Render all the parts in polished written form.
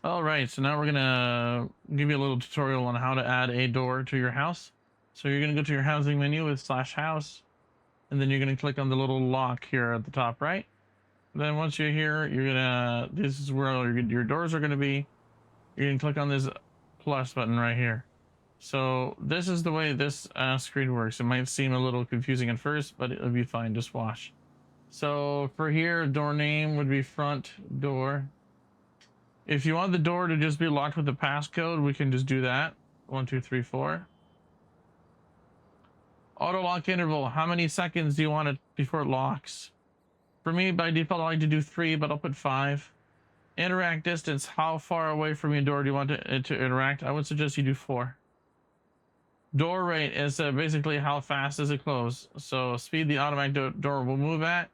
All right, so now we're gonna give you a little tutorial on how to add a door to your house. So you're gonna go to your housing menu with /house, and then you're gonna click on the little lock here at the top right. Then once you're here, you're gonna, this is where all your doors are gonna be. You're gonna click on this plus button right here. So this is the way this screen works. It might seem a little confusing at first, but it'll be fine. Just watch. So for here, door name would be front door. If you want the door to just be locked with the passcode, we can just do that. 1, 2, 3, 4. Auto lock interval. How many seconds do you want it before it locks? For me, by default, I like to do 3, but I'll put 5. Interact distance. How far away from your door do you want it to interact? I would suggest you do 4. Door rate is basically how fast does it close. So speed the automatic door will move at.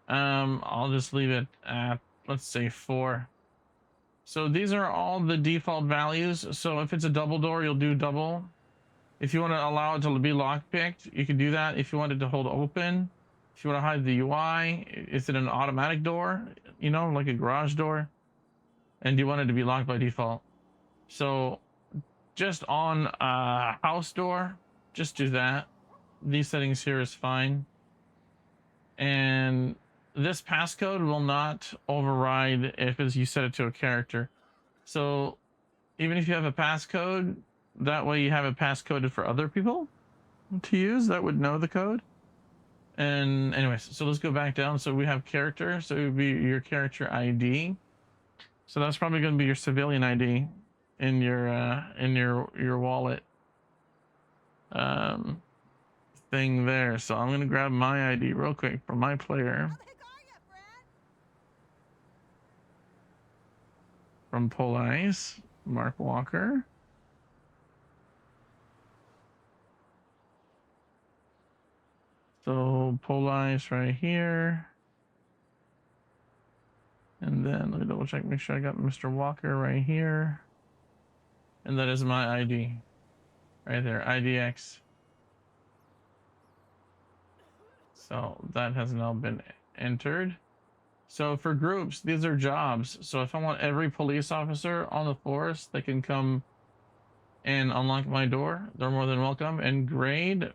I'll just leave it at, let's say, 4. So these are all the default values. So if it's a double door, you'll do double. If you want to allow it to be lockpicked, you can do that. If you want it to hold open, if you want to hide the UI, is it an automatic door, you know, like a garage door? And you want it to be locked by default. So just on a house door, just do that. These settings here is fine. And this passcode will not override if you set it to a character. So even if you have a passcode, that way you have it passcoded for other people to use that would know the code. And anyways, so let's go back down. So we have character, so it would be your character ID. So that's probably going to be your civilian ID in your wallet thing there. So I'm going to grab my ID real quick from my player. From Police, Mark Walker. So Police right here. And then let me double check, make sure I got Mr. Walker right here. And that is my ID. Right there, IDX. So that has now been entered. So for groups, these are jobs. So if I want every police officer on the force, they can come and unlock my door. They're more than welcome. And grade,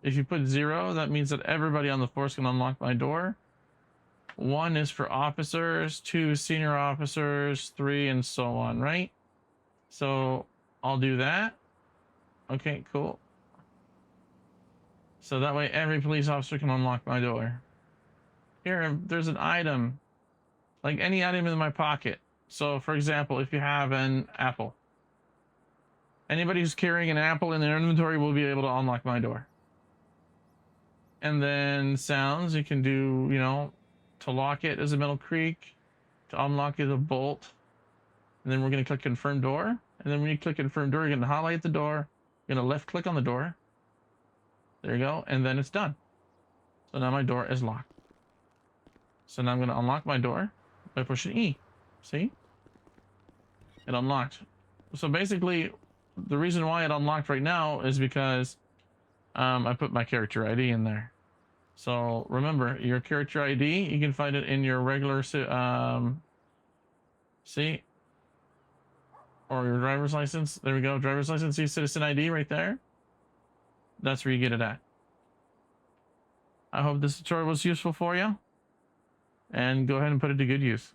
if you put 0, that means that everybody on the force can unlock my door. 1 is for officers, 2 senior officers, 3 and so on, right? So I'll do that. Okay, cool. So that way every police officer can unlock my door. Here, there's an item, like any item in my pocket. So for example, if you have an apple, anybody who's carrying an apple in their inventory will be able to unlock my door. And then sounds, you can do, you know, to lock it is a Metal Creek, to unlock is a bolt. And then we're going to click confirm door. And then when you click confirm door, you're going to highlight the door. You're going to left click on the door. There you go. And then it's done. So now my door is locked. So now I'm going to unlock my door by pushing E. See? It unlocked. So basically, the reason why it unlocked right now is because I put my character ID in there. So remember, your character ID, you can find it in your regular, see? Or your driver's license. There we go. Driver's license, see citizen ID right there. That's where you get it at. I hope this tutorial was useful for you. And go ahead and put it to good use.